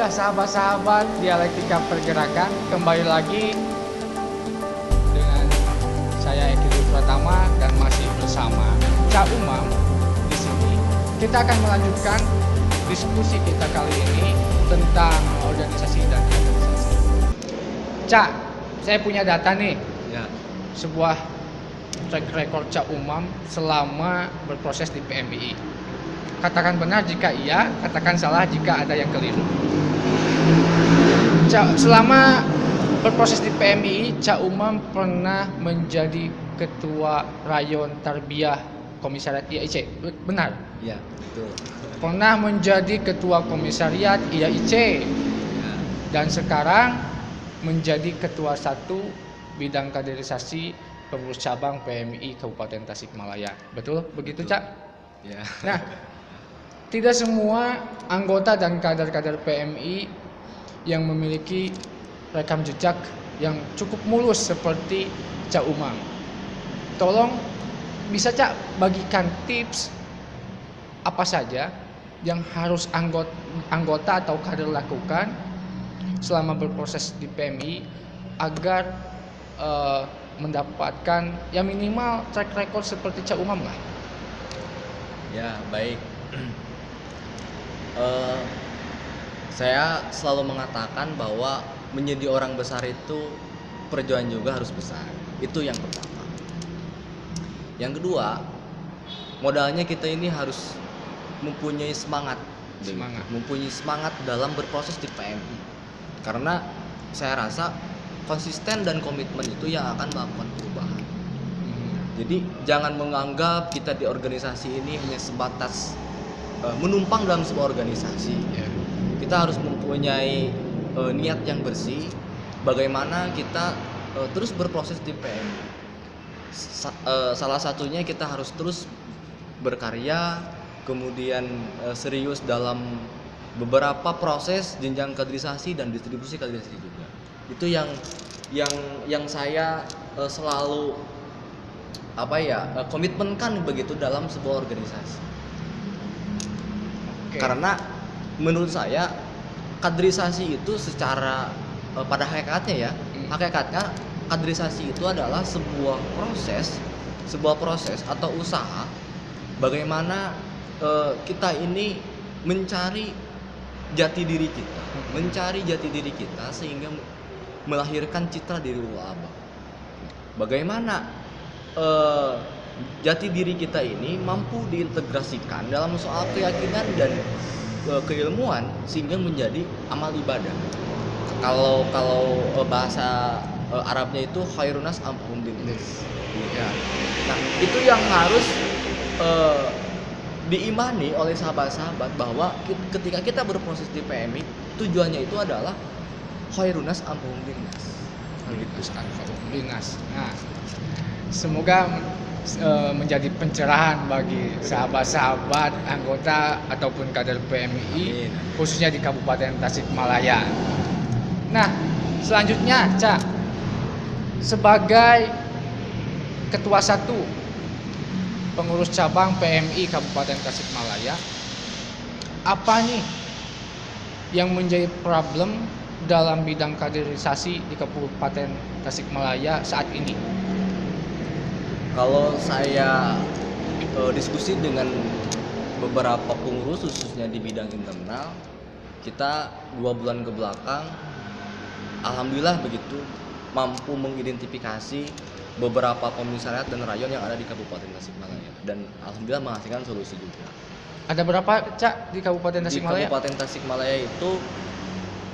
Ya sahabat-sahabat dialektika pergerakan, kembali lagi dengan saya Eki Pratama dan masih bersama Cak Umam di sini. Kita akan melanjutkan diskusi kita kali ini tentang organisasi dan kaderisasi. Cak, saya punya data nih. Ya, Sebuah track record Cak Umam selama berproses di PMII. Katakan benar jika iya, katakan salah jika ada yang keliru. Selama berproses di PMII, Cak Umam pernah menjadi ketua Rayon Tarbiyah Komisariat IAIC. Benar? ya, betul. Pernah menjadi ketua Komisariat IAIC Ya, dan sekarang menjadi ketua 1 bidang kaderisasi pengurus cabang PMII Kabupaten Tasikmalaya. Betul? Begitu, Cak? ya. Nah, tidak semua anggota dan kader-kader PMI yang memiliki rekam jejak yang cukup mulus seperti Cak Umam. Tolong bisa Cak bagikan tips apa saja yang harus anggota atau kader lakukan selama berproses di PMI agar mendapatkan ya minimal track record seperti Cak Umam lah. Ya, baik. Saya selalu mengatakan bahwa menjadi orang besar itu perjuangan juga harus besar. Itu yang pertama. Yang kedua, modalnya kita ini harus mempunyai semangat. Mempunyai semangat dalam berproses di PMI. Karena saya rasa konsisten dan komitmen itu yang akan melakukan perubahan. Jadi jangan menganggap kita di organisasi ini hanya sebatas menumpang dalam sebuah organisasi. Kita harus mempunyai niat yang bersih. Bagaimana kita terus berproses di PMI. Salah satunya kita harus terus berkarya, kemudian serius dalam beberapa proses jenjang kaderisasi dan distribusi kaderisasi juga. Itu yang saya selalu komitmenkan begitu dalam sebuah organisasi. Karena menurut saya kaderisasi itu secara pada hakikatnya kaderisasi itu adalah sebuah proses atau usaha bagaimana kita ini mencari jati diri kita sehingga melahirkan citra diri ulama. Bagaimana jati diri kita ini mampu diintegrasikan dalam soal keyakinan dan keilmuan sehingga menjadi amal ibadah. Kalau bahasa Arabnya itu khairunas amhum binnas. Ya. Nah, itu yang harus diimani oleh sahabat-sahabat bahwa ketika kita berproses di PMI, tujuannya itu adalah khairunas amhum binnas. Nah, semoga menjadi pencerahan bagi sahabat-sahabat anggota ataupun kader PMI. Amin. Khususnya di Kabupaten Tasikmalaya. Nah, selanjutnya Cak, sebagai ketua 1 pengurus cabang PMI Kabupaten Tasikmalaya, apa nih yang menjadi problem dalam bidang kaderisasi di Kabupaten Tasikmalaya saat ini? Kalau saya diskusi dengan beberapa pengurus khususnya di bidang internal, kita 2 bulan ke belakang alhamdulillah begitu mampu mengidentifikasi beberapa komisariat dan rayon yang ada di Kabupaten Tasikmalaya dan alhamdulillah menghasilkan solusi juga. Ada berapa Cak di Kabupaten Tasikmalaya? Di Kabupaten Tasikmalaya itu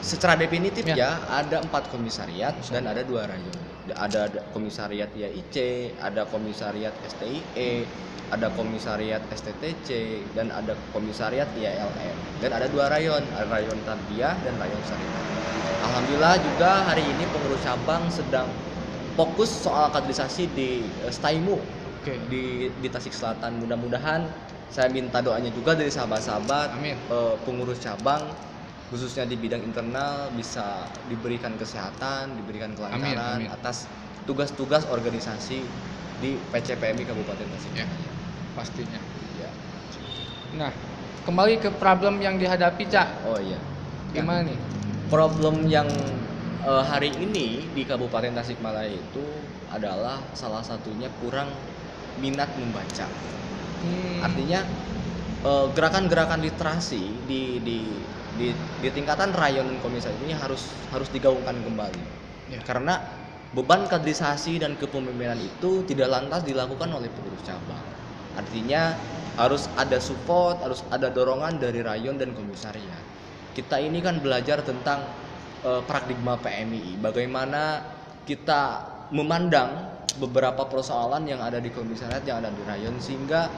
secara definitif ya ada 4 komisariat dan ada 2 rayon. Ada komisariat IAIC, ada komisariat STIE, ada komisariat STTC, dan ada komisariat IALM. Dan ada 2 rayon, ada rayon Tarbiyah dan rayon Syariah. Alhamdulillah juga hari ini pengurus cabang sedang fokus soal kaderisasi di STAIMU di Tasik Selatan. Mudah-mudahan saya minta doanya juga dari sahabat-sahabat pengurus cabang khususnya di bidang internal bisa diberikan kesehatan, diberikan kelancaran atas tugas-tugas organisasi di PCPMI Kabupaten Tasikmalaya. Pastinya. Ya. Nah, kembali ke problem yang dihadapi, Cak. Oh iya. Gimana nih? Problem yang hari ini di Kabupaten Tasikmalaya itu adalah salah satunya kurang minat membaca. Artinya gerakan-gerakan literasi di tingkatan rayon dan komisariat ini harus digaungkan kembali. Ya. Karena beban kaderisasi dan kepemimpinan itu tidak lantas dilakukan oleh pengurus cabang. Artinya harus ada support, harus ada dorongan dari rayon dan komisariat. Kita ini kan belajar tentang paradigma PMII, bagaimana kita memandang beberapa persoalan yang ada di komisariat, yang ada di rayon, sehingga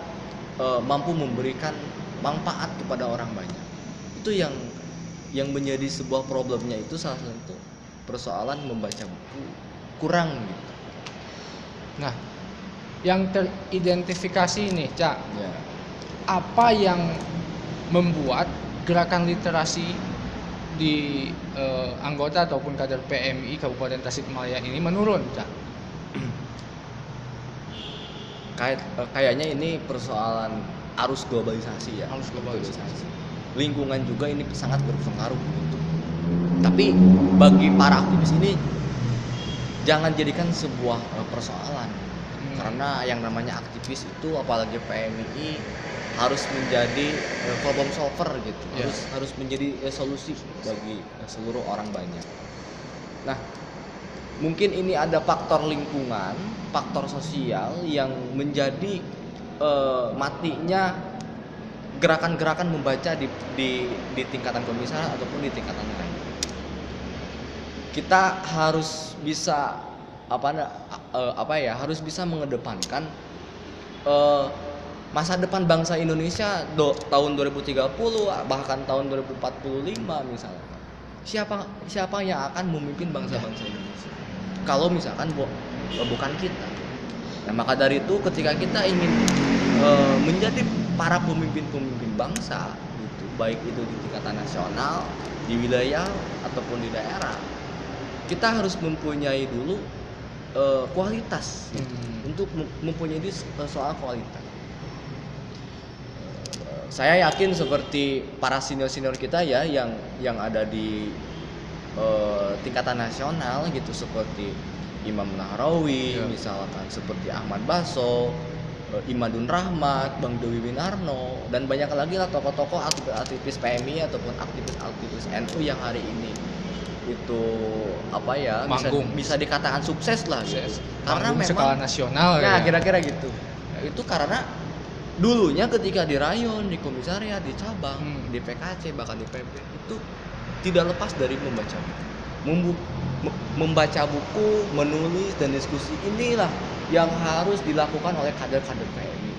mampu memberikan manfaat kepada orang banyak. Itu yang menjadi sebuah problemnya, itu salah satu persoalan membaca buku kurang gitu. Nah, yang teridentifikasi nih, Cak, Ya. apa yang membuat gerakan literasi di anggota ataupun kader PMI Kabupaten Tasikmalaya ini menurun, Cak? Kayaknya ini persoalan arus globalisasi ya. Arus globalisasi. Lingkungan juga ini sangat berpengaruh gitu. Tapi bagi para aktivis ini jangan jadikan sebuah persoalan. Karena yang namanya aktivis itu, apalagi PMII, harus menjadi problem solver gitu. Ya. Harus menjadi solusi bagi seluruh orang banyak. Nah, mungkin ini ada faktor lingkungan, faktor sosial yang menjadi matinya gerakan-gerakan membaca di tingkatan komisariat ataupun di tingkatan lain. Kita harus bisa harus bisa mengedepankan masa depan bangsa Indonesia tahun 2030, bahkan tahun 2045 misalnya. Siapa yang akan memimpin bangsa-bangsa Indonesia kalau misalkan bukan kita. Nah, maka dari itu ketika kita ingin menjadi para pemimpin bangsa gitu, baik itu di tingkatan nasional, di wilayah ataupun di daerah, kita harus mempunyai dulu kualitas gitu. Untuk mempunyai soal kualitas. Saya yakin seperti para senior kita ya yang ada di tingkatan nasional gitu, seperti Imam Nahrawi, misalkan seperti Ahmad Baso, Imadun Rahmat, Bang Dewi Winarno, dan banyak lagi lah tokoh-tokoh aktivis PMI ataupun aktivis NU yang hari ini itu bisa dikatakan sukses lah gitu. Karena memang skala nasional. Nah, kira-kira gitu. Itu karena dulunya ketika di rayon, di komisariat, di cabang, di PKC, bahkan di PP, itu tidak lepas dari membaca buku. Membaca buku, menulis, dan diskusi inilah yang harus dilakukan oleh kader-kader PMI.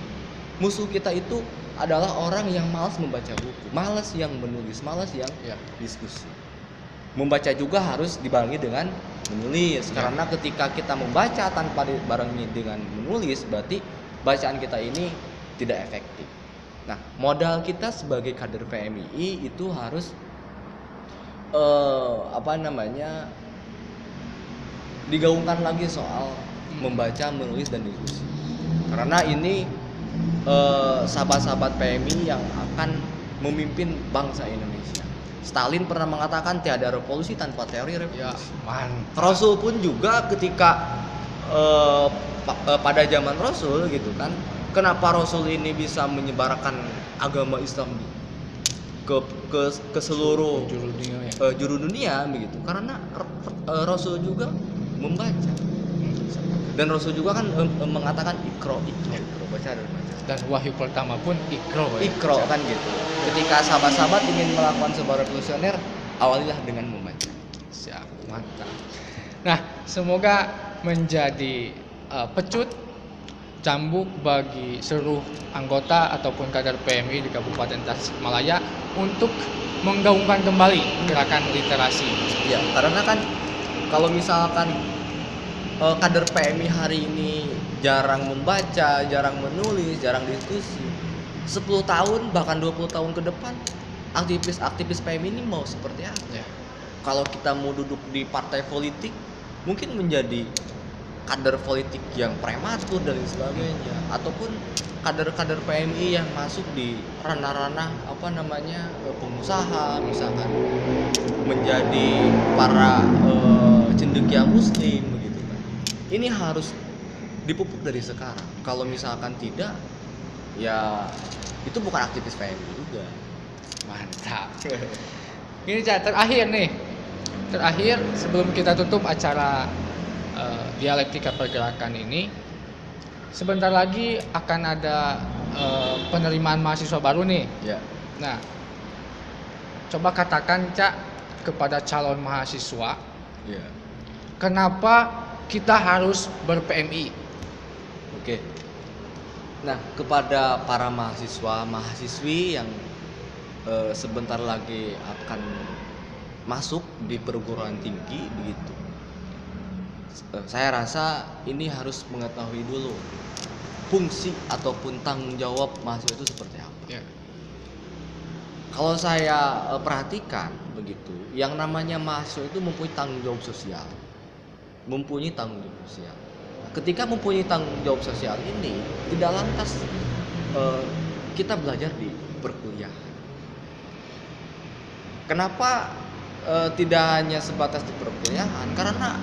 Musuh kita itu adalah orang yang malas membaca buku, malas yang menulis, malas yang diskusi. Membaca juga harus dibarengi dengan menulis, karena ketika kita membaca tanpa dibarengi dengan menulis, berarti bacaan kita ini tidak efektif. Nah, modal kita sebagai kader PMII itu harus digaungkan lagi soal membaca, menulis, dan diskusi. Karena ini sahabat-sahabat PMI yang akan memimpin bangsa Indonesia. Stalin pernah mengatakan tiada revolusi tanpa teori revolusi. Ya, mantap. Rasul pun juga ketika pada zaman Rasul gitu kan, kenapa Rasul ini bisa menyebarkan agama Islam ke seluruh juru dunia begitu? Karena Rasul juga membaca. Dan Rasul juga kan mengatakan ikro baca dan baca. Dan wahyu pertama pun ikro Kan gitu. Ketika sahabat-sahabat ingin melakukan sebuah revolusioner, awalilah dengan membaca. Siap, mantap. Nah, semoga menjadi pecut cambuk bagi seluruh anggota ataupun kader PMI di Kabupaten Tasikmalaya untuk menggaungkan kembali gerakan literasi. Ya, karena kan kalau misalkan kader PMI hari ini jarang membaca, jarang menulis, jarang diskusi, 10 tahun bahkan 20 tahun ke depan aktivis PMI ini mau seperti apa? Ya. Kalau kita mau duduk di partai politik, mungkin menjadi kader politik yang prematur dan lain sebagainya, ataupun kader-kader PMI yang masuk di ranah-ranah pengusaha, misalkan menjadi para cendekia muslim begitu kan. Ini harus dipupuk dari sekarang. Kalau misalkan tidak, ya itu bukan aktivis PMI juga. Mantap. Ini Cak, terakhir sebelum kita tutup acara dialektika pergerakan ini, sebentar lagi akan ada penerimaan mahasiswa baru nih. Ya. Nah, coba katakan Cak kepada calon mahasiswa, Ya. kenapa kita harus ber-PMI? Oke. Nah, kepada para mahasiswa, mahasiswi yang sebentar lagi akan masuk di perguruan tinggi begitu, saya rasa ini harus mengetahui dulu fungsi ataupun tanggung jawab mahasiswa itu seperti apa. Ya. Kalau saya perhatikan begitu, yang namanya mahasiswa itu mempunyai tanggung jawab sosial. Ketika mempunyai tanggung jawab sosial ini, tidak lantas kita belajar di perkuliahan. Kenapa tidak hanya sebatas di perkuliahan? Karena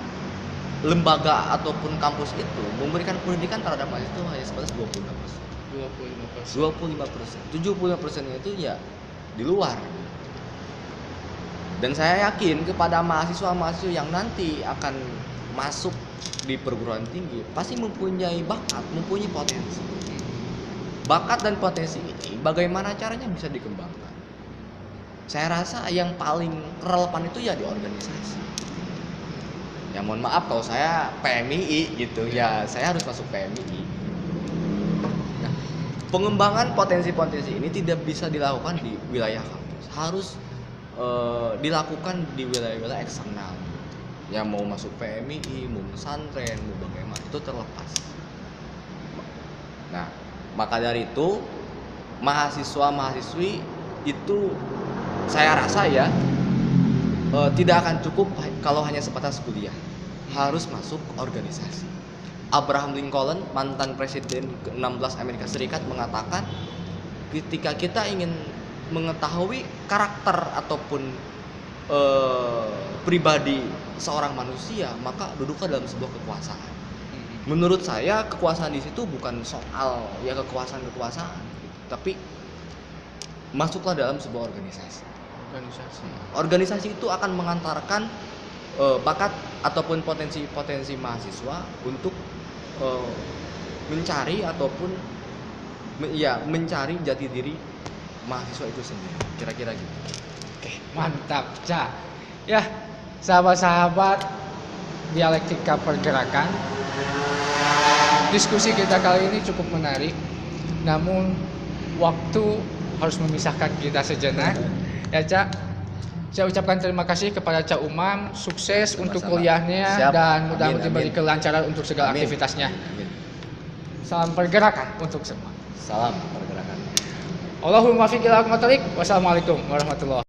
lembaga ataupun kampus itu memberikan pendidikan terhadap mahasiswa itu hanya sebatas 25%. 75%. 75% itu ya di luar. Dan saya yakin kepada mahasiswa-mahasiswa yang nanti akan masuk di perguruan tinggi pasti mempunyai bakat, mempunyai potensi. Bakat dan potensi ini bagaimana caranya bisa dikembangkan? Saya rasa yang paling relevan itu ya di organisasi. Ya mohon maaf kalau saya PMI gitu, ya saya harus masuk PMI. Nah, pengembangan potensi-potensi ini tidak bisa dilakukan di wilayah kampus, harus dilakukan di wilayah-wilayah eksternal. Ya mau masuk PMI, mau pesantren, mau bagaimana itu terlepas. Nah, maka dari itu mahasiswa-mahasiswi itu saya rasa ya tidak akan cukup kalau hanya sebatas kuliah, harus masuk organisasi. Abraham Lincoln, mantan presiden ke-16 Amerika Serikat, mengatakan ketika kita ingin mengetahui karakter ataupun pribadi seorang manusia, maka duduklah dalam sebuah kekuasaan. Menurut saya kekuasaan di situ bukan soal ya kekuasaan, tapi masuklah dalam sebuah organisasi. Organisasi itu akan mengantarkan bakat ataupun potensi mahasiswa untuk mencari ataupun mencari jati diri mahasiswa itu sendiri. Kira-kira gitu. Oke, mantap, Cak. Ya, sahabat-sahabat dialektika pergerakan, diskusi kita kali ini cukup menarik. Namun waktu harus memisahkan kita sejenak. Ya Cak, saya ucapkan terima kasih kepada Cak Umam, sukses Sama-sama. untuk kuliahnya. Siap. Dan mudah-mudahan Amin. diberi kelancaran untuk segala Amin. aktivitasnya. Amin. Salam pergerakan untuk semua. Salam pergerakan. Allahumma fiqh ila aqmatorik. Wassalamualaikum warahmatullahi